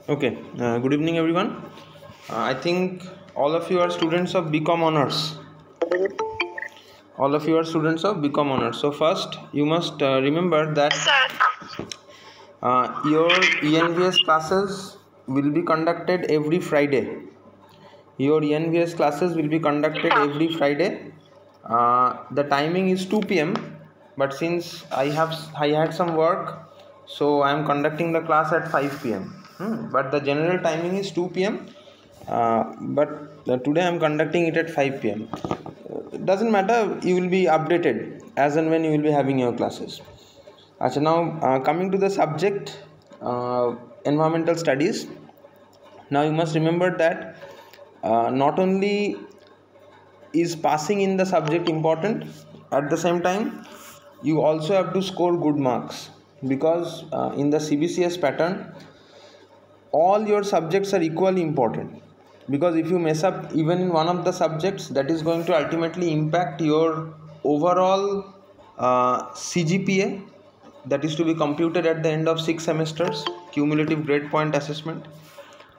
Okay, good evening everyone. I think all of you are students of BCom Honors. All of you are students of BCom Honors. So first, you must remember that your ENVS classes will be conducted every Friday. Your ENVS classes will be conducted every Friday. The timing is 2 p.m. But since I had some work, so I am conducting the class at 5 p.m. But the general timing is 2 p.m. But today I am conducting it at 5 p.m. It doesn't matter. You will be updated as and when you will be having your classes. Achha, now coming to the subject, environmental studies. Now you must remember that not only is passing in the subject important, at the same time you also have to score good marks, because in the CBCS pattern all your subjects are equally important, because if you mess up even in one of the subjects, that is going to ultimately impact your overall CGPA, that is to be computed at the end of 6 semesters, cumulative grade point assessment,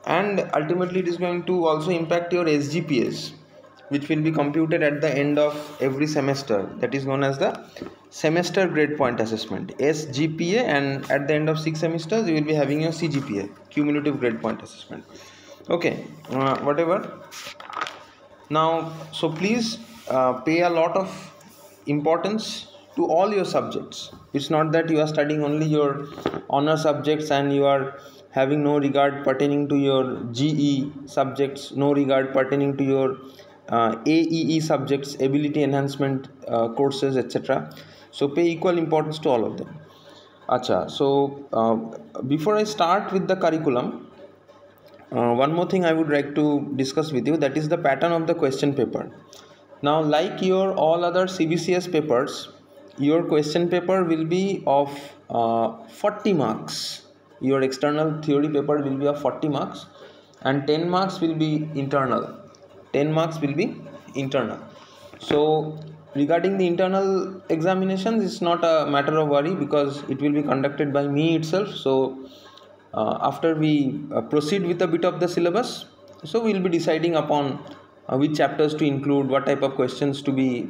and ultimately it is going to also impact your SGPAs, which will be computed at the end of every semester, that is known as the semester grade point assessment, SGPA, and at the end of 6 semesters you will be having your CGPA, cumulative grade point assessment. Okay, whatever. Now, so please pay a lot of importance to all your subjects. It's not that you are studying only your honor subjects and you are having no regard pertaining to your GE subjects, no regard pertaining to your AEE subjects, ability enhancement courses, etc. So pay equal importance to all of them. Acha, so before I start with the curriculum, one more thing I would like to discuss with you, that is the pattern of the question paper. Now, like your all other CBCS papers, your question paper will be of 40 marks. Your external theory paper will be of 40 marks, and 10 marks will be internal. 10 marks will be internal. So regarding the internal examinations, it's not a matter of worry, because it will be conducted by me itself. So after we proceed with a bit of the syllabus, so we will be deciding upon which chapters to include, what type of questions to be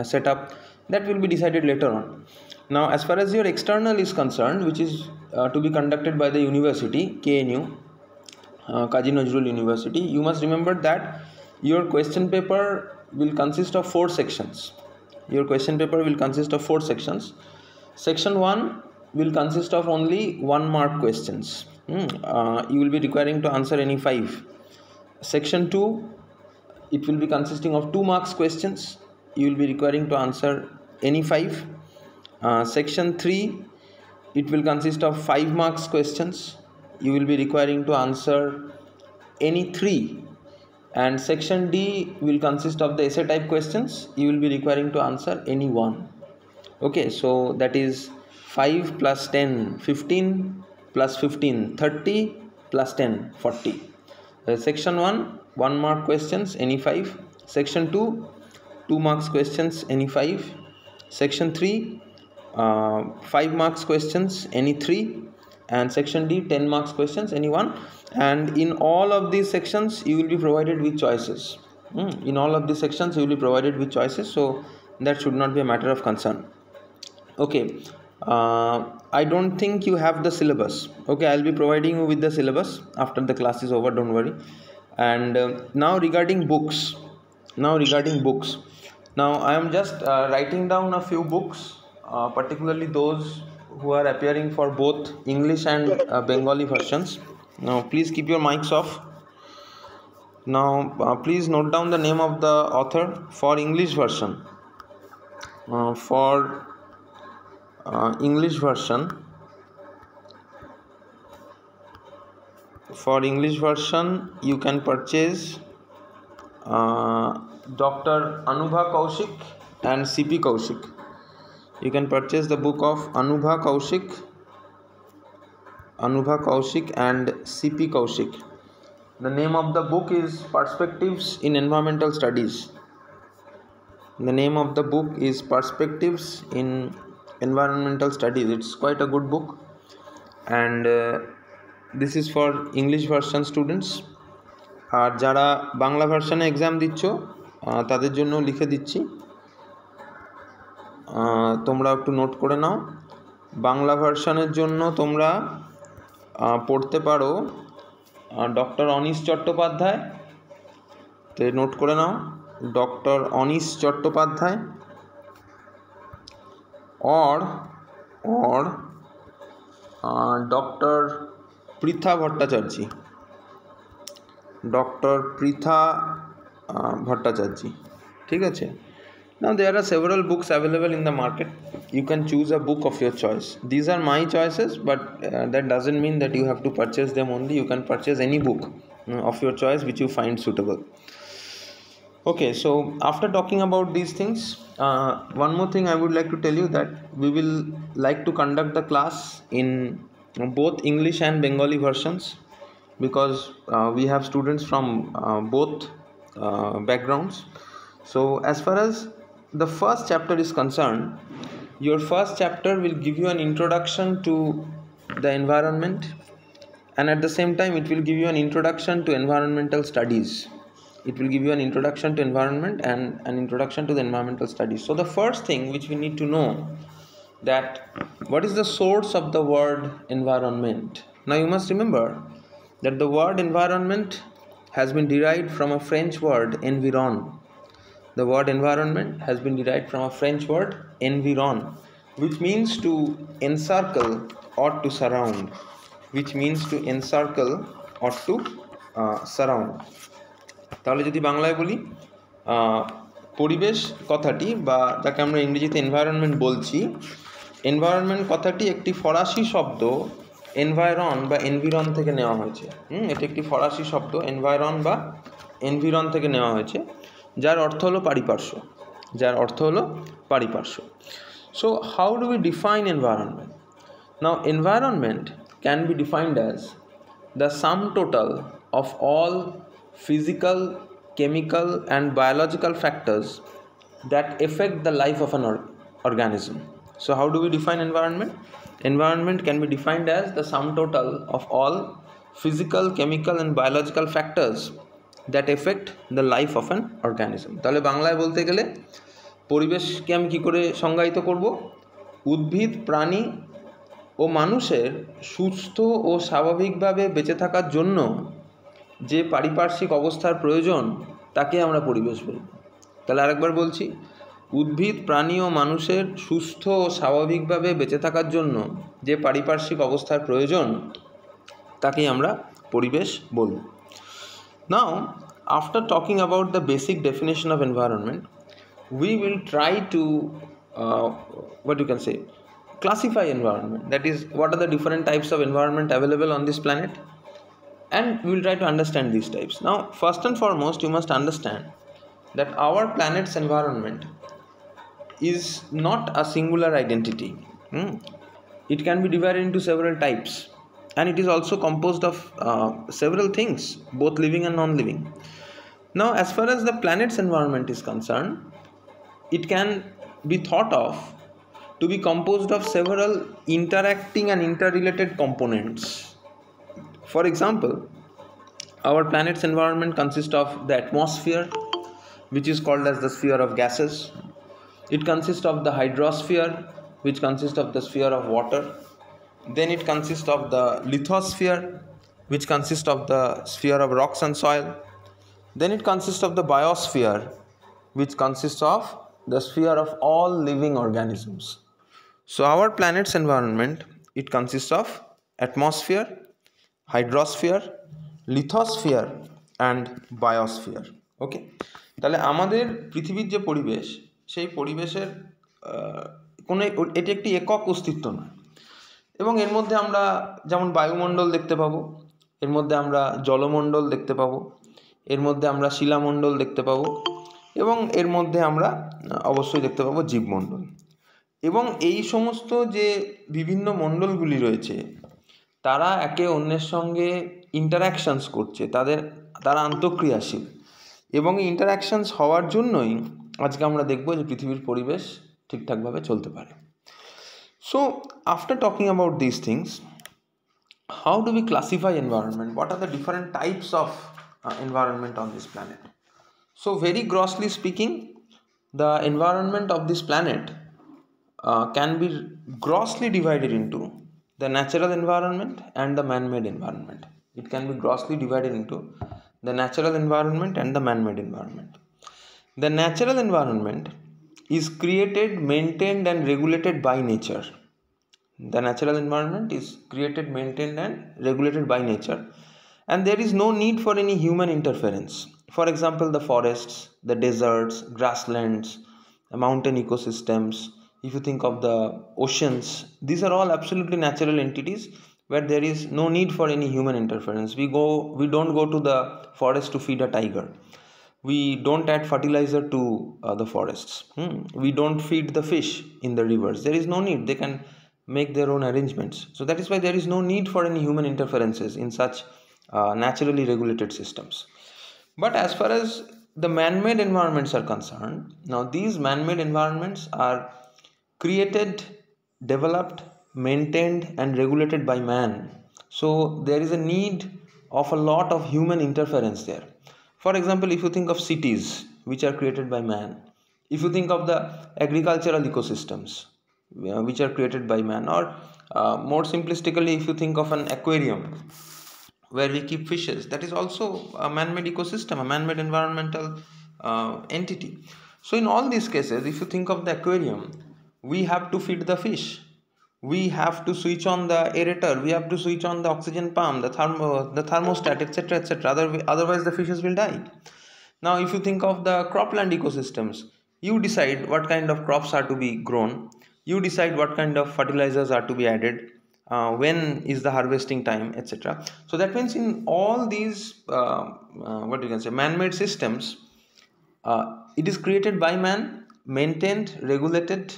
set up. That will be decided later on. Now, as far as your external is concerned, which is to be conducted by the university, KNU, Kazi Nazrul University, you must remember that your question paper will consist of 4 sections. Your question paper will consist of 4 sections. Section 1 will consist of only 1 mark questions. You will be requiring to answer any 5. Section 2, it will be consisting of 2 marks questions. You will be requiring to answer any 5. Section 3, it will consist of 5 marks questions. You will be requiring to answer any 3. And section D will consist of the essay type questions. You will be requiring to answer any 1. Okay, so that is 5 plus 10, 15 plus 15, 30 plus 10, 40. Section 1, 1 mark questions, any 5. Section 2, 2 marks questions, any 5. Section 3, 5 marks questions, any 3. And section D, 10 marks questions, any 1. And in all of these sections, you will be provided with choices. In all of these sections, you will be provided with choices. So that should not be a matter of concern. Okay, I don't think you have the syllabus. Okay, I'll be providing you with the syllabus after the class is over, don't worry. And now regarding books. Now I am just writing down a few books, particularly those who are appearing for both English and Bengali versions. Now please keep your mics off. Now please note down the name of the author for English version. For English version, you can purchase Dr. Anubha Kaushik and CP Kaushik. You can purchase the book of Anubha Kaushik and CP Kaushik. The name of the book is Perspectives in Environmental Studies. The name of the book is Perspectives in Environmental Studies. It's quite a good book, and this is for English version students. আর যারা বাংলা ভার্সনে exam দিচ্ছ তাদের জন্য লিখে দিচ্ছি, তোমরা একটু নোট করে নাও। বাংলা ভার্সনের জন্য তোমরা পড়তে পারো ডক্টর অনিশ চট্টোপাধ্যায়, তো নোট করে নাও, ডক্টর অনিশ চট্টোপাধ্যায় और डॉक्टर पृथा भट्टाचार्य, डॉक्टर पृथा भट्टाचार्य, ठीक है। Now there are several books available in the market. You can choose a book of your choice. These are my choices, but that doesn't mean that you have to purchase them only. You can purchase any book of your choice which you find suitable. Okay, so after talking about these things, one more thing I would like to tell you, that we will like to conduct the class in both English and Bengali versions, because we have students from both backgrounds. So as far as the first chapter is concerned, your first chapter will give you an introduction to the environment, and at the same time it will give you an introduction to environmental studies. It will give you an introduction to environment and an introduction to the environmental studies. So the first thing which we need to know, that what is the source of the word environment. Now you must remember that the word environment has been derived from a French word environ. The word environment has been derived from a French word environ, which means to encircle or to surround, which means to encircle or to surround. তাহলে যদি বাংলায় বলি, পরিবেশ কথাটি, বা যাকে আমরা ইংরেজিতে এনভায়রনমেন্ট বলছি, এনভায়রনমেন্ট কথাটি একটি ফরাসি শব্দ এনভায়রন বা এনভিরন থেকে নেওয়া হয়েছে। এটি একটি ফরাসি শব্দ এনভায়রন বা এনভিরন থেকে নেওয়া হয়েছে, যার অর্থ হলো পারিপার্শ্ব, যার অর্থ হলো পারিপার্শ্ব। So how do we define environment? Now environment can be defined as the sum total of all physical, chemical and biological factors that affect the life of an organism. So how do we define environment? Environment can be defined as the sum total of all physical, chemical and biological factors that affect the life of an organism. তাহলে বাংলায় বলতে গেলে পরিবেশকে আমি কী করে সংজ্ঞায়িত করব? উদ্ভিদ, প্রাণী ও মানুষের সুস্থ ও স্বাভাবিকভাবে বেঁচে থাকার জন্য যে পারিপার্শ্বিক অবস্থার প্রয়োজন তাকে আমরা পরিবেশ বলব। তাহলে আরেকবার বলছি, উদ্ভিদ, প্রাণী ও মানুষের সুস্থ ও স্বাভাবিকভাবে বেঁচে থাকার জন্য যে পারিপার্শ্বিক অবস্থার প্রয়োজন তাকেই আমরা পরিবেশ বলব। নাও after talking about the basic definition of environment, we will try to what you can say, classify environment. That is, what are the different types of environment available on this planet, and we will try to understand these types. Now first and foremost, you must understand that our planet's environment is not a singular identity. It can be divided into several types, and it is also composed of several things, both living and non-living. Now as far as the planet's environment is concerned, it can be thought of to be composed of several interacting and interrelated components. For example, our planet's environment consists of the atmosphere, which is called as the sphere of gases. It consists of the hydrosphere, which consists of the sphere of water. Then it consists of the lithosphere, which consists of the sphere of rocks and soil. Then it consists of the biosphere, which consists of the sphere of all living organisms. So our planet's environment, it consists of atmosphere, hydrosphere, lithosphere and biosphere. ওকে, তাহলে আমাদের পৃথিবীর যে পরিবেশ, সেই পরিবেশের কোনো এটি একটি একক অস্তিত্ব নয়, এবং এর মধ্যে আমরা যেমন বায়ুমণ্ডল দেখতে পাবো, এর মধ্যে আমরা জলমণ্ডল দেখতে পাবো, এর মধ্যে আমরা শিলামণ্ডল দেখতে পাবো, এবং এর মধ্যে আমরা অবশ্যই দেখতে পাবো জীবমণ্ডল। এবং এই সমস্ত যে বিভিন্ন মণ্ডলগুলি রয়েছে তারা একে অন্যের সঙ্গে ইন্টারাকশানস করছে, তারা আন্তঃক্রিয়াশীল, এবং এই ইন্টারাকশানস হওয়ার জন্যই আজকে আমরা দেখব যে পৃথিবীর পরিবেশ ঠিকঠাকভাবে চলতে পারে। So after talking about this things, how do we classify environment? What are the different types of environment on this planet? So very grossly speaking, the environment of this planet can be grossly divided into the natural environment and the man-made environment. It can be grossly divided into the natural environment and the man-made environment. The natural environment is created, maintained and regulated by nature. The natural environment is created, maintained and regulated by nature, and there is no need for any human interference. For example, the forests, the deserts, grasslands, the mountain ecosystems, if you think of the oceans, these are all absolutely natural entities where there is no need for any human interference. We don't go to the forest to feed a tiger. We don't add fertilizer to the forests. We don't feed the fish in the rivers. There is no need. They can make their own arrangements. So that is why there is no need for any human interferences in such naturally regulated systems. But as far as the man-made environments are concerned, now these man-made environments are created, developed, maintained and regulated by man. So there is a need of a lot of human interference there. For example, if you think of cities which are created by man, if you think of the agricultural ecosystems which are created by man, or more simplistically, if you think of an aquarium where we keep fishes, that is also a man-made ecosystem, a man-made environmental entity. So in all these cases, if you think of the aquarium, we have to feed the fish, we have to switch on the aerator, we have to switch on the oxygen pump, the thermostat, etc., etc. Otherwise the fishes will die. Now if you think of the cropland ecosystems, you decide what kind of crops are to be grown, you decide what kind of fertilizers are to be added, when is the harvesting time, etc. So that means in all these what you can say man-made systems, it is created by man, maintained, regulated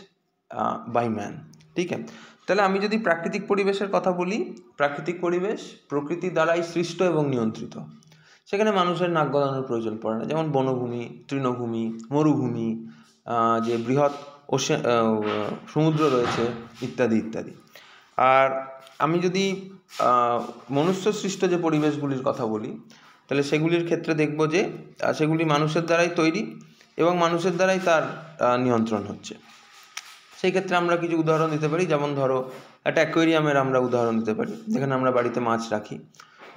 by man. ঠিক আছে, তাহলে আমি যদি প্রাকৃতিক পরিবেশের কথা বলি, প্রাকৃতিক পরিবেশ প্রকৃতি দ্বারাই সৃষ্ট এবং নিয়ন্ত্রিত। সেখানে মানুষের নাক গলানোর প্রয়োজন পড়ে না, যেমন বনভূমি, তৃণভূমি, মরুভূমি, যে বৃহৎ সমুদ্র রয়েছে ইত্যাদি ইত্যাদি। আর আমি যদি মনুষ্য সৃষ্ট যে পরিবেশগুলির কথা বলি, তাহলে সেগুলির ক্ষেত্রে দেখব যে সেগুলি মানুষের দ্বারাই তৈরি এবং মানুষের দ্বারাই তার নিয়ন্ত্রণ হচ্ছে। সেই ক্ষেত্রে আমরা কিছু উদাহরণ দিতে পারি, যেমন ধরো একটা অ্যাকোয়ারিয়ামের আমরা উদাহরণ দিতে পারি, যেখানে আমরা বাড়িতে মাছ রাখি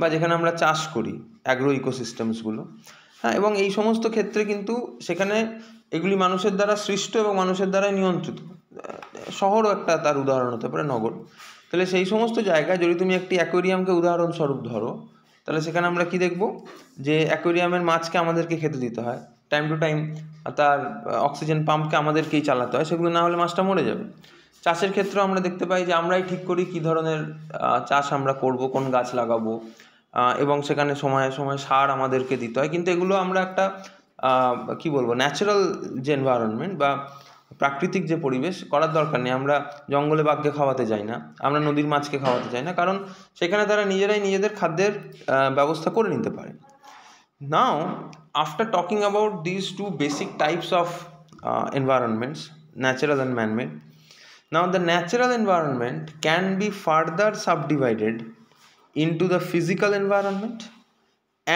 বা যেখানে আমরা চাষ করি, অ্যাগ্রো ইকোসিস্টেমসগুলো। হ্যাঁ, এবং এই সমস্ত ক্ষেত্রে কিন্তু সেখানে এগুলি মানুষের দ্বারা সৃষ্ট এবং মানুষের দ্বারাই নিয়ন্ত্রিত। শহরও একটা তার উদাহরণ হতে পারে, নগর। তাহলে সেই সমস্ত জায়গায় যদি তুমি একটি অ্যাকোয়ারিয়ামকে উদাহরণস্বরূপ ধরো, তাহলে সেখানে আমরা কি দেখব, যে অ্যাকোয়ারিয়ামের মাছকে আমাদেরকে খেতে দিতে হয়, টাইম টু টাইম তার অক্সিজেন পাম্পকে আমাদেরকেই চালাতে হয়, সেগুলো না হলে মাছটা মরে যাবে। চাষের ক্ষেত্রেও আমরা দেখতে পাই যে আমরাই ঠিক করি কী ধরনের চাষ আমরা করব, কোন গাছ লাগাবো, এবং সেখানে সময়ে সময়ে সার আমাদেরকে দিতে হয়। কিন্তু এগুলো আমরা একটা কি বলবো, ন্যাচারাল যে এনভায়রনমেন্ট বা প্রাকৃতিক যে পরিবেশ করার দরকার নেই। আমরা জঙ্গলে বাঘকে খাওয়াতে যাই না, আমরা নদীর মাছকে খাওয়াতে যাই না, কারণ সেখানে তারা নিজেরাই নিজেদের খাদ্যের ব্যবস্থা করে নিতে পারে। Now, after talking about these two basic types of environments, natural and man-made, now the natural environment can be further subdivided into the physical environment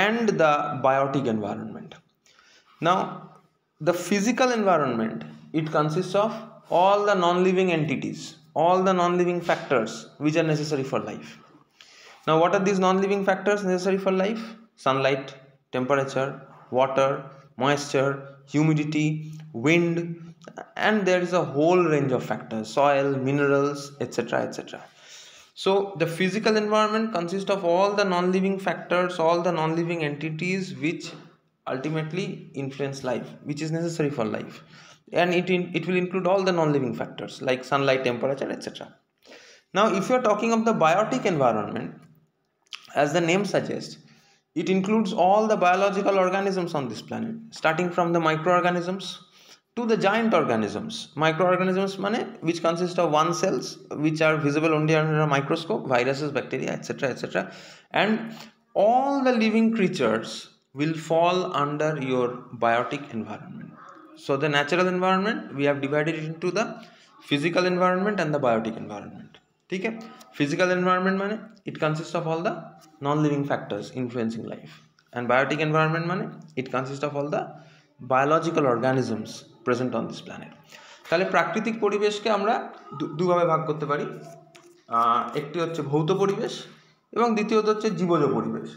and the biotic environment. Now, the physical environment, it consists of all the non-living entities, all the non-living factors which are necessary for life. Now, what are these non-living factors necessary for life? Sunlight, temperature, water, moisture, humidity, wind, and there is a whole range of factors, soil, minerals, etc., etc. So the physical environment consists of all the non-living factors, all the non-living entities which ultimately influence life, which is necessary for life, and it will include all the non-living factors like sunlight, temperature, etc. Now if you are talking of the biotic environment, as the name suggests, it includes all the biological organisms on this planet, starting from the microorganisms to the giant organisms. Microorganisms mane which consist of one cells which are visible only under a microscope, viruses, bacteria, etc., etc. And all the living creatures will fall under your biotic environment. So the natural environment we have divided it into the physical environment and the biotic environment. ठीक है. Physical environment माने it consist of all the non living factors influencing life, and biotic environment माने it consist of all the biological organisms present on this planet. তাহলে প্রাকৃতিক পরিবেশকে আমরা দুভাবে ভাগ করতে পারি. একটি হচ্ছে ভৌত পরিবেশ এবং দ্বিতীয়ত হচ্ছে জীবজ পরিবেশ.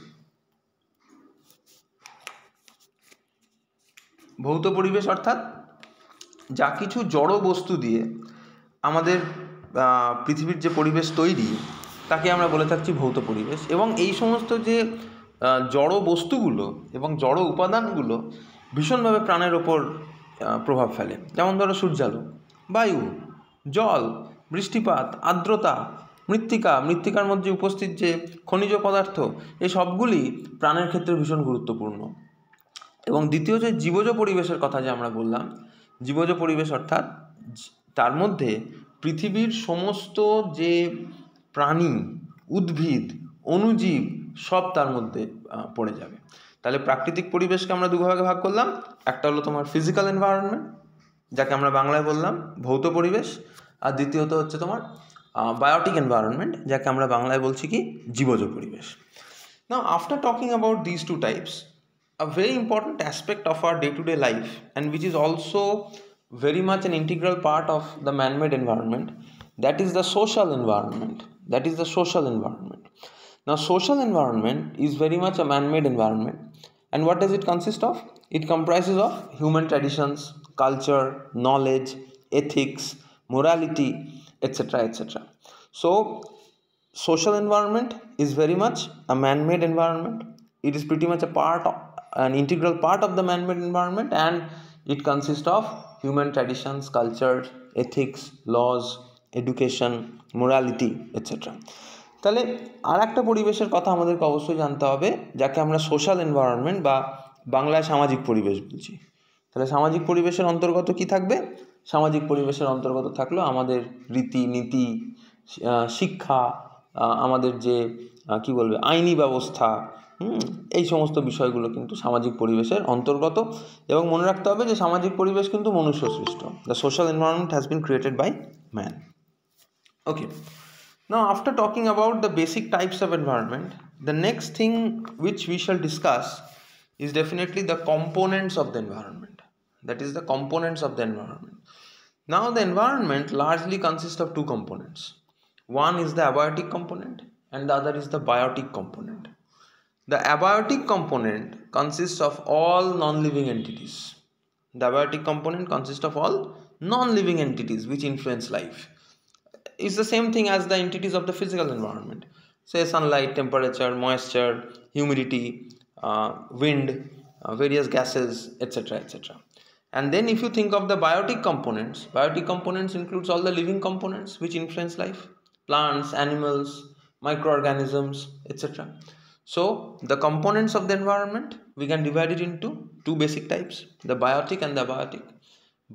ভৌত পরিবেশ অর্থাৎ যা কিছু জড় বস্তু দিয়ে আমাদের পৃথিবীর যে পরিবেশ তৈরি তাকে আমরা বলে থাকছি ভৌত পরিবেশ, এবং এই সমস্ত যে জড় বস্তুগুলো এবং জড় উপাদানগুলো ভীষণভাবে প্রাণের ওপর প্রভাব ফেলে. যেমন ধরো সূর্যালোক, বায়ু, জল, বৃষ্টিপাত, আর্দ্রতা, মৃত্তিকার মধ্যে উপস্থিত যে খনিজ পদার্থ, এই সবগুলি প্রাণের ক্ষেত্রে ভীষণ গুরুত্বপূর্ণ. এবং দ্বিতীয় যে জীবজ পরিবেশের কথা যে আমরা বললাম, জীবজ পরিবেশ অর্থাৎ তার মধ্যে পৃথিবীর সমস্ত যে প্রাণী, উদ্ভিদ, অণুজীব সব তার মধ্যে পড়ে যাবে. তাহলে প্রাকৃতিক পরিবেশকে আমরা দুভাগে ভাগ করলাম. একটা হলো তোমার ফিজিক্যাল এনভায়রনমেন্ট, যাকে আমরা বাংলায় বললাম ভৌত পরিবেশ, আর দ্বিতীয়ত হচ্ছে তোমার বায়োটিক এনভায়রনমেন্ট, যাকে আমরা বাংলায় বলছি কি জীবজ পরিবেশ. Now after talking about this two types, a very important aspect of our day-to-day life, and which is also very much an integral part of the man-made environment, that is the social environment. Now social environment is very much a man-made environment, and what does it consist of? It comprises of human traditions, culture, knowledge, ethics, morality, etc. So social environment is very much a man-made environment. It is pretty much an integral part of the man-made environment, and it consists of human traditions, culture, ethics, laws, education, morality, etc. তাহলে আর একটা পরিবেশের কথা আমাদেরকে অবশ্যই জানতে হবে, যাকে আমরা সোশ্যাল এনভায়রনমেন্ট বা বাংলায় সামাজিক পরিবেশ বলছি. তাহলে সামাজিক পরিবেশের অন্তর্গত কি থাকবে? সামাজিক পরিবেশের অন্তর্গত থাকলো আমাদের রীতিনীতি, শিক্ষা, আমাদের যে কি বলবে আইনি ব্যবস্থা, এই সমস্ত বিষয়গুলো কিন্তু সামাজিক পরিবেশের অন্তর্গত. এবং মনে রাখতে হবে যে সামাজিক পরিবেশ কিন্তু মনুষ্য সৃষ্ট. The social environment has been created by man. Okay, now after talking about the basic types of environment, the next thing which we shall discuss is definitely the components of the environment. That is the components of the environment. Now the environment largely consists of two components. One is the abiotic component and the other is the biotic component. The abiotic component consists of all non-living entities. The abiotic component consists of all non-living entities which influence life. It's the same thing as the entities of the physical environment. Say sunlight, temperature, moisture, humidity, wind, various gases, etc. And then if you think of the biotic components includes all the living components which influence life, plants, animals, microorganisms, etc. So the components of the environment we can divide it into two basic types, the biotic and the abiotic.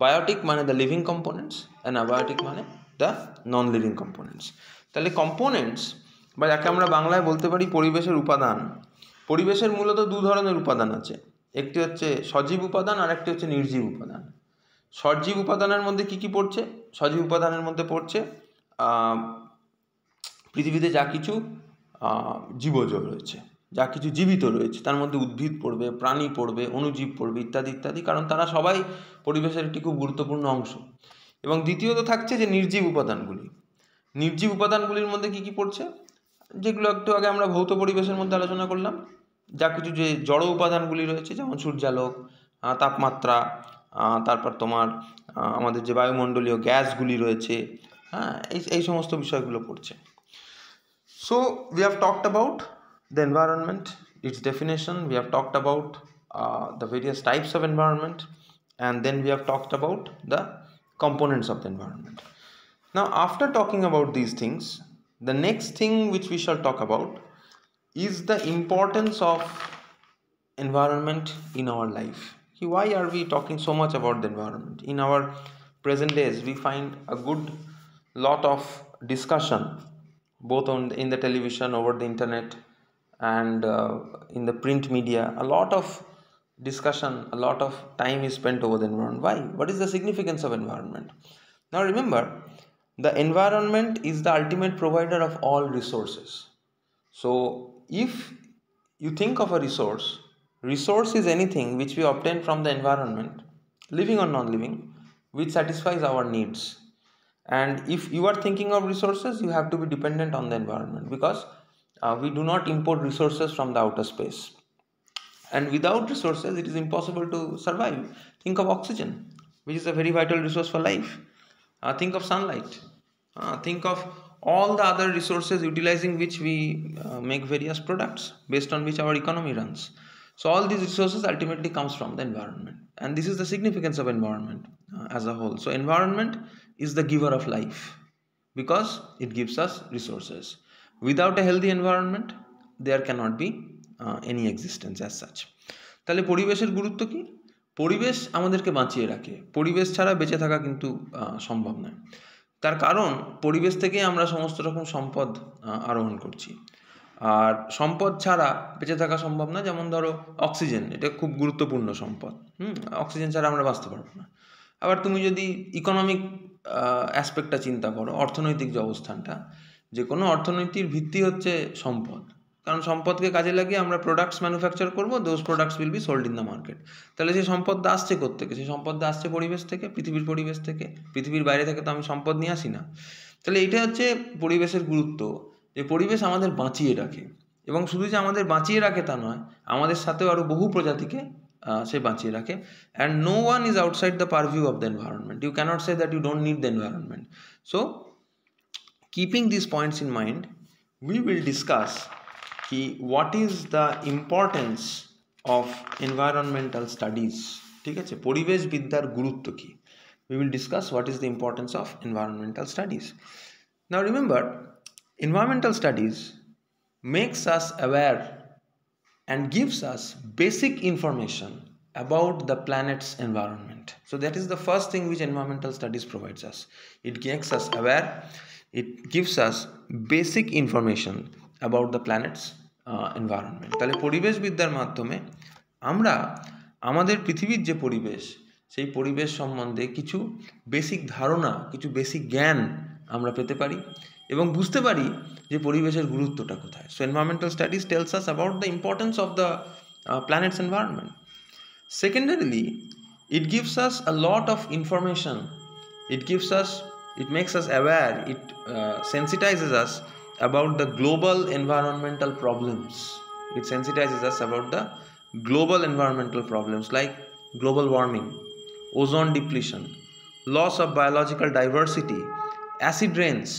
Biotic মানে the living components and abiotic মানে the non-living components. তাহলে components বা যাকে আমরা বাংলায় বলতে পারি পরিবেশের উপাদান. পরিবেশের মূলত দু ধরনের উপাদান আছে, একটি হচ্ছে সজীব উপাদান আর একটি হচ্ছে নির্জীব উপাদান. সজীব উপাদানের মধ্যে কি পড়ছে? সজীব উপাদানের মধ্যে পড়ছে পৃথিবীতে যা কিছু জীবজ রয়েছে, যা কিছু জীবিত রয়েছে, তার মধ্যে উদ্ভিদ পড়বে, প্রাণী পড়বে, অণুজীব পড়বে, ইত্যাদি, কারণ তারা সবাই পরিবেশের একটি খুব গুরুত্বপূর্ণ অংশ. এবং দ্বিতীয়ত থাকছে যে নির্জীব উপাদানগুলি. নির্জীব উপাদানগুলির মধ্যে কি পড়ছে? যেগুলো একটু আগে আমরা ভৌত পরিবেশের মধ্যে আলোচনা করলাম, যা কিছু যে জড় উপাদানগুলি রয়েছে, যেমন সূর্যালোক, তাপমাত্রা, তারপর তোমার আমাদের যে বায়ুমণ্ডলীয় গ্যাসগুলি রয়েছে, এই সমস্ত বিষয়গুলো পড়ছে. So we have talked about the environment, its definition, we have talked about the various types of environment, and then we have talked about the components of the environment. Now after talking about these things, the next thing which we shall talk about is the importance of environment in our life. Why are we talking so much about the environment? In our present days we find a good lot of discussion both in the television, over the internet, and in the print media. A lot of discussion, a lot of time is spent over the environment. Why? What is the significance of environment? Now remember, The environment is the ultimate provider of all resources. So if you think of a resource, resource is anything which we obtain from the environment, living or non-living, which satisfies our needs. And if you are thinking of resources, you have to be dependent on the environment, because we do not import resources from the outer space. And without resources, it is impossible to survive. Think of oxygen, which is a very vital resource for life. Think of sunlight. Think of all the other resources utilizing which we make various products based on which our economy runs. So all these resources ultimately comes from the environment, and this is the significance of environment as a whole. So environment is the giver of life, because it gives us resources. Without a healthy environment, there cannot be any existence as such. তাহলে পরিবেশের গুরুত্ব কি? পরিবেশ আমাদেরকে বাঁচিয়ে রাখে, পরিবেশ ছাড়া বেঁচে থাকা কিন্তু সম্ভব নয়। তার কারণ পরিবেশ থেকে আমরা সমস্ত রকম সম্পদ আরোহণ করছি, আর সম্পদ ছাড়া বেঁচে থাকা সম্ভব না। যেমন ধরো অক্সিজেন, এটা খুব গুরুত্বপূর্ণ সম্পদ। অক্সিজেন ছাড়া আমরা বাঁচতে পারবো না। আবার তুমি যদি ইকোনমিক অ্যাসপেক্টটা চিন্তা করো, অর্থনৈতিক যে অবস্থানটা, যে কোনো অর্থনীতির ভিত্তি হচ্ছে সম্পদ। কারণ সম্পদকে কাজে লাগিয়ে আমরা প্রোডাক্টস ম্যানুফ্যাকচার করবো, those products will be sold in the market. তাহলে সেই সম্পদটা আসছে কোত্থেকে? সেই সম্পদটা আসছে পরিবেশ থেকে, পৃথিবীর পরিবেশ থেকে। পৃথিবীর বাইরে থেকে তো আমি সম্পদ নিয়ে আসি না। তাহলে এটা হচ্ছে পরিবেশের গুরুত্ব, যে পরিবেশ আমাদের বাঁচিয়ে রাখে, এবং শুধু যে আমাদের বাঁচিয়ে রাখে তা নয়, আমাদের সাথেও আরও বহু প্রজাতিকে সে বাঁচিয়ে রাখে। And no one is outside the purview of the environment. You cannot say that you don't need the environment. So keeping these points in mind, we will discuss what is the importance of environmental studies. ঠিক আছে, পরিবেশ বিদ্যার গুরুত্ব কি? We will discuss what is the importance of environmental studies. Now remember, environmental studies makes us aware and gives us basic information about the planet's environment. So that is the first thing which environmental studies provides us. It makes us aware, it gives us basic information about the planet's environment. তাহলে পরিবেশ বিদ্যার মাধ্যমে আমরা আমাদের পৃথিবীর যে পরিবেশ, সেই পরিবেশ সম্বন্ধে কিছু বেসিক ধারণা, কিছু বেসিক জ্ঞান আমরা পেতে পারি এবং বুঝতে পারি যে পরিবেশের গুরুত্বটা কোথায়। So environmental studies tells us about the importance of the planet's environment. Secondarily, it gives us a lot of information. It makes us aware, it sensitizes us about the global environmental problems. It sensitizes us about the global environmental problems like global warming, ozone depletion, loss of biological diversity, acid rains,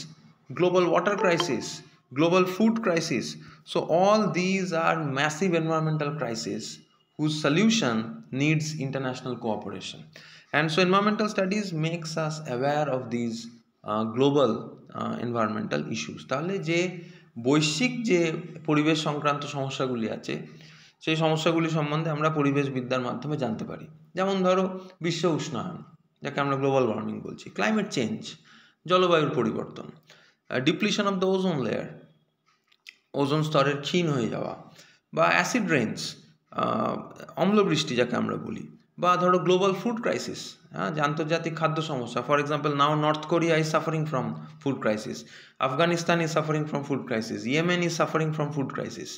global water crisis, global food crisis. So all these are massive environmental crises whose solution needs international cooperation. And so environmental studies makes us aware of these global environmental issues. তাহলে যে বৈশ্বিক যে পরিবেশ সংক্রান্ত সমস্যাগুলি আছে, সেই সমস্যাগুলি সম্বন্ধে আমরা পরিবেশ বিদ্যার মাধ্যমে জানতে পারি। যেমন ধরো বিশ্ব উষ্ণায়ন, যাকে আমরা গ্লোবাল ওয়ার্মিং বলছি, ক্লাইমেট চেঞ্জ, জলবায়ুর পরিবর্তন, depletion of the ozone layer, ozone স্তরের ক্ষীণ হয়ে যাওয়া, বা অ্যাসিড রেইনস, অম্লবৃষ্টি যাকে আমরা বলি, বা ধরো গ্লোবাল ফুড ক্রাইসিস, যে আন্তর্জাতিক খাদ্য সমস্যা। For example, now north Korea is suffering from food crisis, Afghanistan is suffering from food crisis, Yemen is suffering from food crisis.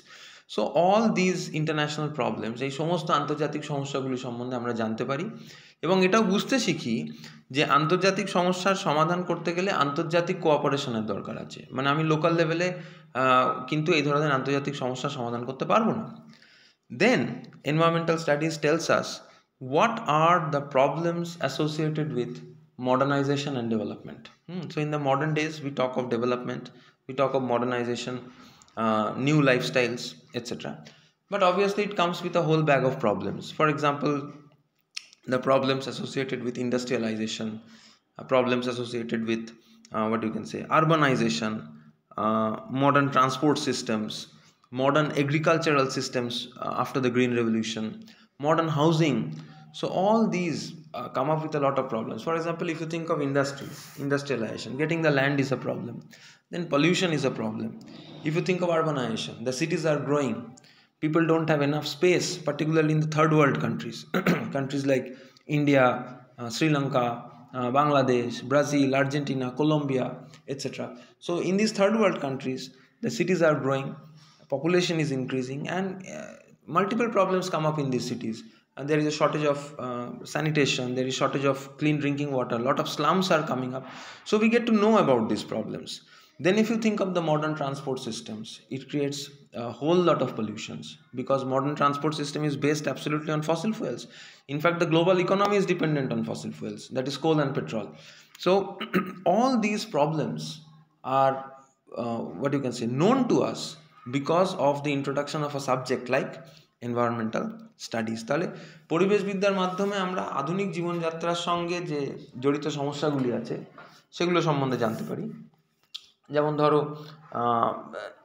So all these international problems, এই সমস্ত আন্তর্জাতিক সমস্যাগুলি সম্বন্ধে আমরা জানতে পারি এবং এটাও বুঝতে শিখি যে আন্তর্জাতিক সমস্যার সমাধান করতে গেলে আন্তর্জাতিক কোঅপারেশনের দরকার আছে। মানে আমি লোকাল লেভেলে কিন্তু এই ধরনের আন্তর্জাতিক সমস্যার সমাধান করতে পারবো না। Then environmental studies tells us what are the problems associated with modernization and development. So in the modern days we talk of development, we talk of modernization, new lifestyles, etc. But obviously it comes with a whole bag of problems. For example, the problems associated with industrialization, problems associated with what you can say urbanization, modern transport systems, modern agricultural systems after the green revolution, modern housing. So all these come up with a lot of problems. For example, if you think of industrialization, getting the land is a problem, then pollution is a problem. If you think of urbanization, the cities are growing, people don't have enough space, particularly in the third world countries countries like India, Sri Lanka, Bangladesh, Brazil, Argentina, Colombia, etc. So in these third world countries, the cities are growing, population is increasing, and multiple problems come up in these cities. And there is a shortage of sanitation, there is shortage of clean drinking water, a lot of slums are coming up. So we get to know about these problems. Then if you think of the modern transport systems, it creates a whole lot of pollutions, because modern transport system is based absolutely on fossil fuels. In fact, the global economy is dependent on fossil fuels, that is coal and petrol. So all these problems are what you can say known to us because of the introduction of a subject like environmental studies. তাহলে পরিবেশবিদ্যার মাধ্যমে আমরা আধুনিক জীবনযাত্রার সঙ্গে যে জড়িত সমস্যাগুলি আছে সেগুলো সম্বন্ধে জানতে পারি। যেমন ধরো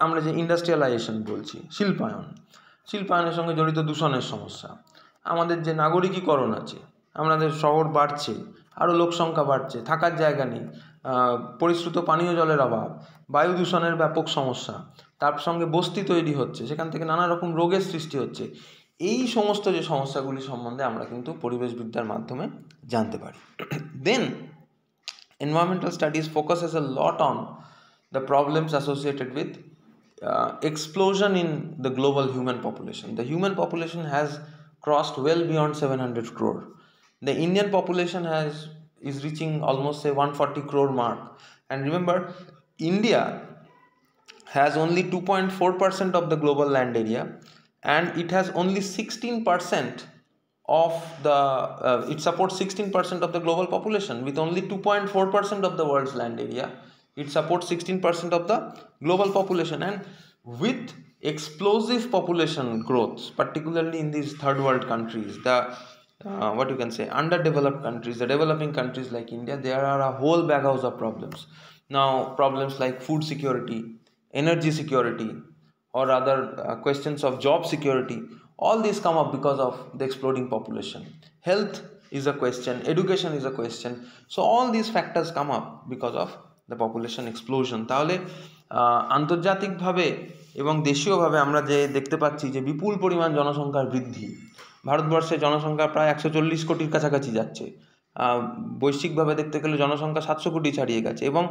আমরা যে ইন্ডাস্ট্রিয়ালাইজেশন বলছি, শিল্পায়নের সঙ্গে জড়িত দূষণের সমস্যা, আমাদের যে নাগরিকীকরণ আছে, আমাদের শহর বাড়ছে, আরও লোক সংখ্যা বাড়ছে, থাকার জায়গা নেই, পরিশ্রুত পানীয় জলের অভাব, বায়ু দূষণের ব্যাপক সমস্যা, তার সঙ্গে বস্তি তৈরি হচ্ছে, সেখান থেকে নানা রকম রোগের সৃষ্টি হচ্ছে। এই সমস্ত যে সমস্যাগুলি সম্বন্ধে আমরা কিন্তু পরিবেশবিদ্যার মাধ্যমে জানতে পারি। দেন environmental studies focuses a lot on the problems associated with explosion in the global human population. The human population has crossed well beyond 700 crore. The Indian population is reaching almost say 140 crore mark. And remember, India has only 2.4% of the global land area, and it has only 16% of the it supports 16% of the global population. With only 2.4% of the world's land area, it supports 16% of the global population. And with explosive population growth, particularly in these third world countries, the what you can say underdeveloped countries, the developing countries like India, there are a whole baghouse of problems. Now problems like food security, energy security, or other questions of job security, all these come up because of the exploding population. Health is a question, education is a question. So all these factors come up because of the population explosion. তাহলে আন্তর্জাতিকভাবে এবং দেশীয়ভাবে আমরা যে দেখতে পাচ্ছি যে বিপুল পরিমাণ জনসংখ্যার বৃদ্ধি, ভারতবর্ষে জনসংখ্যা প্রায় 140 কোটির কাছাকাছি যাচ্ছে, বৈশ্বিকভাবে দেখতে গেলে জনসংখ্যা 700 কোটি ছাড়িয়ে গেছে, এবং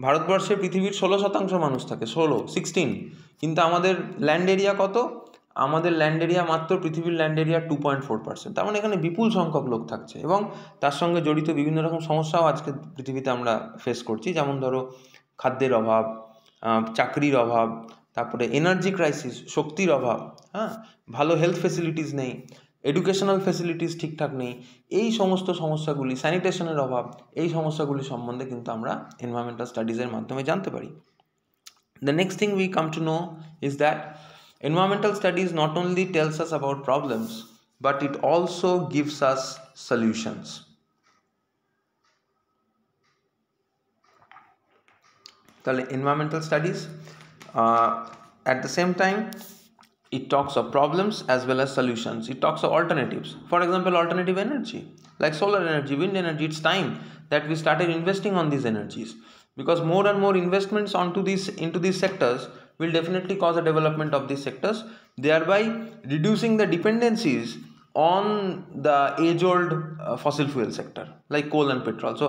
ভারতবর্ষে পৃথিবীর 16% মানুষ থাকে, 16, কিন্তু আমাদের ল্যান্ড এরিয়া কত? আমাদের ল্যান্ড এরিয়া মাত্র পৃথিবীর ল্যান্ড এরিয়া 2.4%। তার মানে এখানে বিপুল সংখ্যক লোক থাকছে, এবং তার সঙ্গে জড়িত বিভিন্ন রকম সমস্যাও আজকে পৃথিবীতে আমরা ফেস করছি। যেমন ধরো খাদ্যের অভাব, চাকরির অভাব, তারপরে এনার্জি ক্রাইসিস, শক্তির অভাব, ভালো হেলথ ফেসিলিটিস নেই, এডুকেশনাল ফেসিলিটিস ঠিকঠাক নেই, এই সমস্ত সমস্যাগুলি, স্যানিটেশনের অভাব, এই সমস্যাগুলি সম্বন্ধে কিন্তু আমরা এনভায়রনমেন্টাল স্টাডিজের মাধ্যমে জানতে পারি। The next thing we come to know is that environmental studies not only tells us about problems, but it also gives us solutions. তাহলে environmental studies at the same time it talks of problems as well as solutions. It talks of alternatives. For example, alternative energy like solar energy, wind energy. It's time that we started investing on these energies, because more and more investments into these sectors will definitely cause a development of these sectors, thereby reducing the dependencies on the age-old fossil fuel sector like coal and petrol. So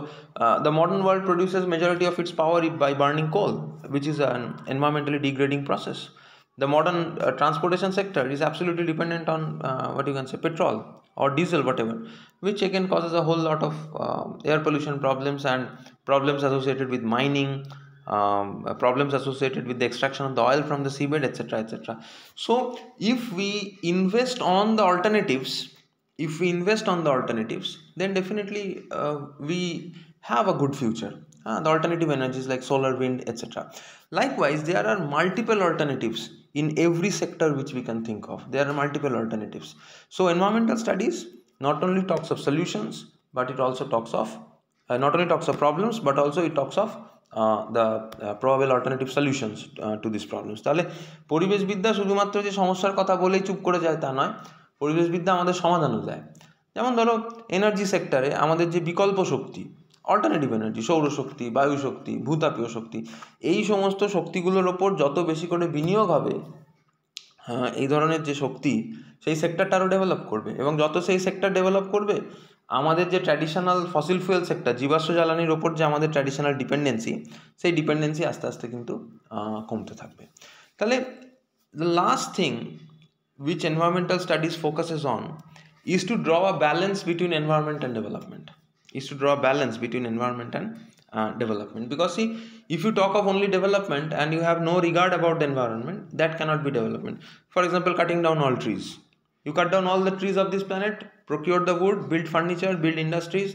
the modern world produces majority of its power by burning coal, which is an environmentally degrading process. The modern transportation sector is absolutely dependent on what you can say petrol or diesel, whatever, which again causes a whole lot of air pollution problems and problems associated with mining, problems associated with the extraction of the oil from the seabed, etc., etc. So if we invest on the alternatives, then definitely we have a good future. The alternative energies like solar, wind, etc. Likewise, there are multiple alternatives in every sector which we can think of. There are multiple alternatives. So environmental studies not only talks of solutions, but it also talks of not only talks of problems, but also it talks of the probable alternative solutions to these problems. তাহলে পরিবেশবিদ্যা শুধুমাত্র যে সমস্যার কথা বলেই চুপ করে যায় তা নয়, পরিবেশবিদ্যা আমাদের সমাধানও দেয়। যেমন ধরো এনার্জি সেক্টরে আমাদের যে বিকল্প শক্তি, অল্টারনেটিভ এনার্জি, সৌরশক্তি, বায়ু শক্তি, ভূতাপীয় শক্তি, এই সমস্ত শক্তিগুলোর ওপর যত বেশি করে বিনিয়োগ হবে, এই ধরনের যে শক্তি, সেই সেক্টরটা আরও ডেভেলপ করবে, এবং যত সেই সেক্টর ডেভেলপ করবে আমাদের যে ট্র্যাডিশনাল ফসিল ফুয়েল সেক্টর, জীবাশ্ম জ্বালানির ওপর যে আমাদের ট্র্যাডিশনাল ডিপেন্ডেন্সি, সেই ডিপেন্ডেন্সি আস্তে আস্তে কিন্তু কমতে থাকবে। তাহলে the last thing which environmental studies focuses on is to draw a balance between environment and development. Development, because see, if you talk of only development and you have no regard about the environment, that cannot be development. For example, cutting down all trees. You cut down all the trees of this planet, procure the wood, build furniture, build industries,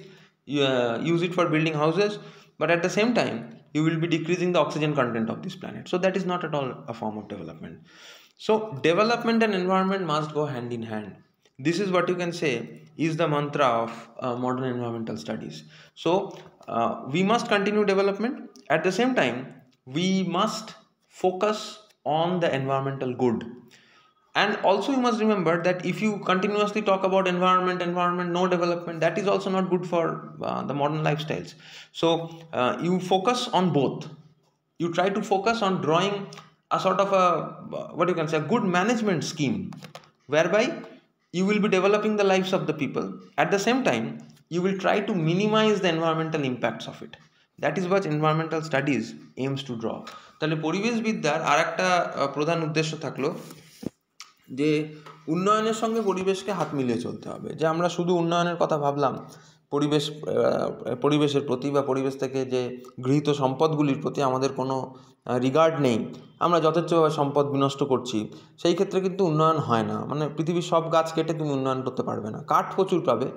use it for building houses, but at the same time you will be decreasing the oxygen content of this planet. So that is not at all a form of development. So development and environment must go hand in hand. This is what you can say is the mantra of modern environmental studies. So we must continue development. At the same time, we must focus on the environmental good. And also you must remember that if you continuously talk about environment, no development, that is also not good for the modern lifestyles. So you focus on both. You try to focus on drawing a sort of a, what you can say, a good management scheme, whereby you will be developing the lives of the people. At the same time, you will try to minimize the environmental impacts of it. That is what environmental studies aims to draw. তাহলে পরিবেশবিদ্যার আর একটা প্রধান উদ্দেশ্য থাকলো যে উন্নয়নের সঙ্গে পরিবেশকে হাত মিলিয়ে চলতে হবে। যে আমরা শুধু উন্নয়নের কথা ভাবলাম, পরিবেশের প্রতি বা পরিবেশ থেকে যে গৃহীত সম্পদগুলির প্রতি আমাদের কোনো রিগার্ড নেই, আমরা যথেচ্ছভাবে সম্পদ বিনষ্ট করছি, সেই ক্ষেত্রে কিন্তু উন্নয়ন হয় না। মানে পৃথিবীর সব গাছ কেটে তুমি উন্নয়ন করতে পারবে না। কাঠ প্রচুর পাবে,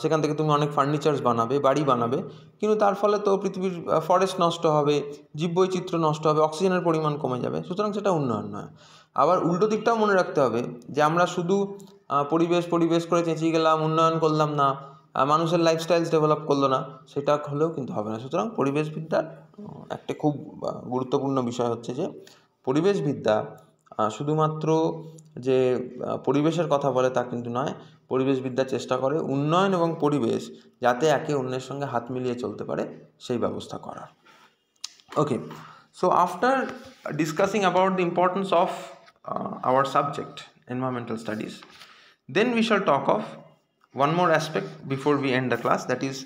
সেখান থেকে তুমি অনেক ফার্নিচার্স বানাবে, বাড়ি বানাবে, কিন্তু তার ফলে তো পৃথিবীর ফরেস্ট নষ্ট হবে, জীববৈচিত্র্য নষ্ট হবে, অক্সিজেনের পরিমাণ কমে যাবে। সুতরাং সেটা উন্নয়ন নয়। আবার উল্টো দিকটাও মনে রাখতে হবে যে আমরা শুধু পরিবেশ করে চেঁচিয়ে গেলাম, উন্নয়ন করলাম না, মানুষের লাইফস্টাইলস ডেভেলপ করলো না, সেটা হলেও কিন্তু হবে না। সুতরাং পরিবেশবিদ্যার একটা খুব গুরুত্বপূর্ণ বিষয় হচ্ছে যে পরিবেশবিদ্যা শুধুমাত্র যে পরিবেশের কথা বলে তা কিন্তু নয়, পরিবেশবিদ্যা চেষ্টা করে উন্নয়ন এবং পরিবেশ যাতে একে অন্যের সঙ্গে হাত মিলিয়ে চলতে পারে সেই ব্যবস্থা করার। ওকে, so after discussing about the importance of our subject environmental studies, then we shall talk of one more aspect before we end the class, that is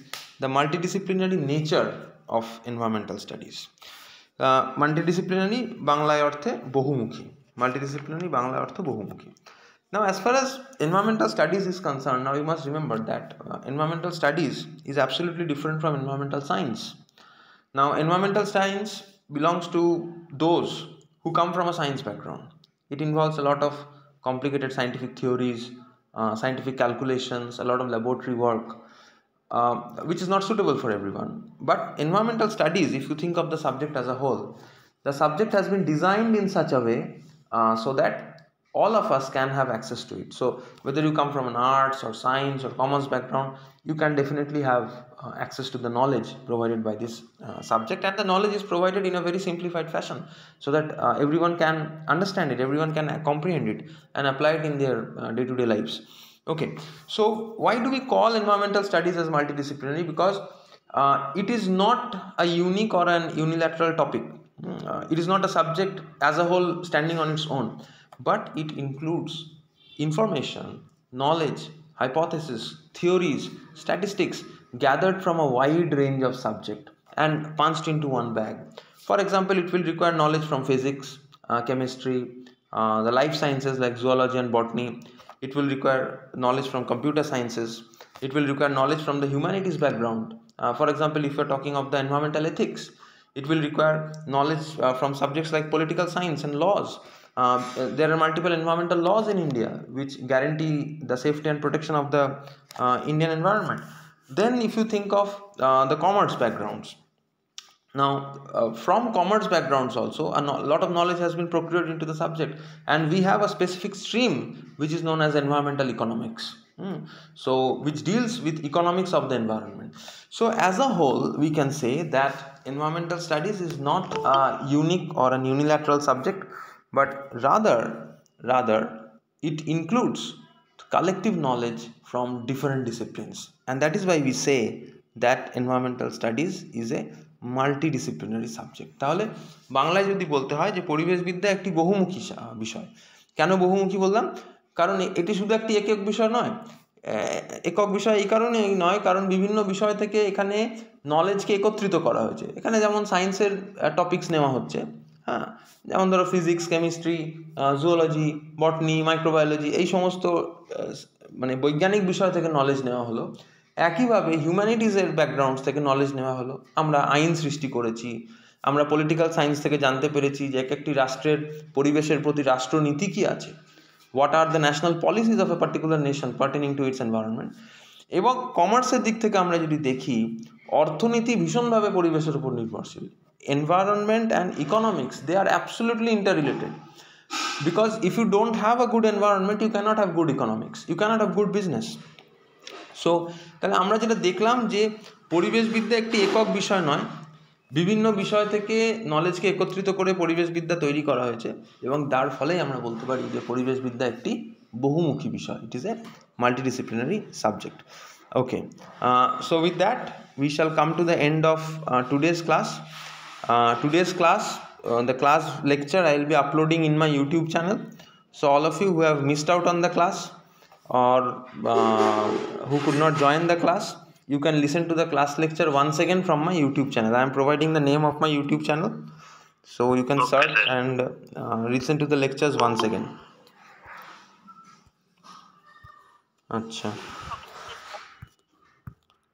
the multidisciplinary nature of environmental studies. Multidisciplinary বাংলায় অর্থে বহুমুখী, Now as far as environmental studies is concerned, now you must remember that environmental studies is absolutely different from environmental science. Now environmental science belongs to those who come from a science background. It involves a lot of complicated scientific theories, scientific calculations, a lot of laboratory work, which is not suitable for everyone. But environmental studies, if you think of the subject as a whole, the subject has been designed in such a way so that all of us can have access to it. So whether you come from an arts or science or commerce background, you can definitely have access to the knowledge provided by this subject, and the knowledge is provided in a very simplified fashion so that everyone can understand it, everyone can comprehend it and apply it in their day-to-day lives. Okay, so why do we call environmental studies as multidisciplinary? Because it is not a unique or an unilateral topic. It is not a subject as a whole standing on its own, but it includes information, knowledge, hypothesis, theories, statistics gathered from a wide range of subjects and punched into one bag. For example, it will require knowledge from physics, chemistry, the life sciences like zoology and botany. It will require knowledge from computer sciences. It will require knowledge from the humanities background. For example, if you're talking of the environmental ethics, it will require knowledge from subjects like political science and laws. There are multiple environmental laws in India which guarantee the safety and protection of the Indian environment. Then if you think of the commerce backgrounds, now from commerce backgrounds also a lot of knowledge has been procured into the subject, and we have a specific stream which is known as environmental economics, so which deals with economics of the environment. So as a whole we can say that environmental studies is not a unique or an unilateral subject, but rather it includes collective knowledge from different disciplines, and that is why we say that environmental studies is a multidisciplinary subject. তাহলে বাংলায় যদি বলতে হয় যে পরিবেশবিদ্যা একটি বহুমুখী বিষয়। কেন বহুমুখী বললাম? কারণ এটি শুধু একটি একক বিষয় নয়, একক বিষয় এই কারণে নয়, কারণ বিভিন্ন বিষয় থেকে এখানে নলেজকে একত্রিত করা হয়েছে। এখানে যেমন সায়েন্সের টপিকস নেওয়া হচ্ছে, হ্যাঁ, যেমন ধরো physics, chemistry, zoology, botany, microbiology, এই সমস্ত মানে বৈজ্ঞানিক বিষয় থেকে নলেজ নেওয়া হলো। একইভাবে হিউম্যানিটিজের ব্যাকগ্রাউন্ড থেকে নলেজ নেওয়া হলো। আমরা আইন সৃষ্টি করেছি, আমরা পলিটিক্যাল সায়েন্স থেকে জানতে পেরেছি যে এক একটি রাষ্ট্রের পরিবেশের প্রতি রাষ্ট্রনীতি কী আছে, what are the national policies of a particular nation pertaining to its environment. এবং কমার্সের দিক থেকে আমরা যদি দেখি, অর্থনীতি ভীষণভাবে পরিবেশের উপর নির্ভরশীল। Environment and economics, they are absolutely interrelated, because if you don't have a good environment you cannot have good economics, you cannot have good business. So তাহলে আমরা যেটা দেখলাম যে পরিবেশবিদ্যা একটি একক বিষয় নয়, বিভিন্ন বিষয় থেকে নলেজকে একত্রিত করে পরিবেশবিদ্যা তৈরি করা হয়েছে, এবং তার ফলেই আমরা বলতে পারি যে পরিবেশবিদ্যা একটি বহুমুখী বিষয়। It is a multidisciplinary subject. Okay, so with that we shall come to the end of today's class. The class lecture I will be uploading in my YouTube channel. So all of you who have missed out on the class or who could not join the class, you can listen to the class lecture once again from my YouTube channel. I am providing the name of my YouTube channel, so you can search and listen to the lectures once again. আচ্ছা,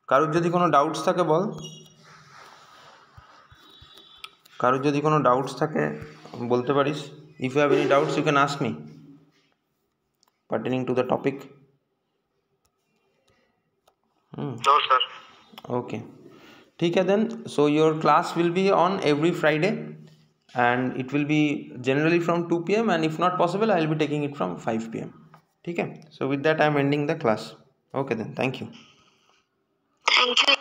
কারোর যদি কোনো doubts থাকে বল, কারোর যদি কোনো doubts থাকে বলতে পারিস। If you have any doubts you can ask me pertaining to the topic. No sir. Okay, ठीक है then. So your class will be on every Friday and it will be generally from 2 PM, and if not possible I will be taking it from 5 PM. ठीक है, so with that I am ending the class. Okay then, thank you. Thank you.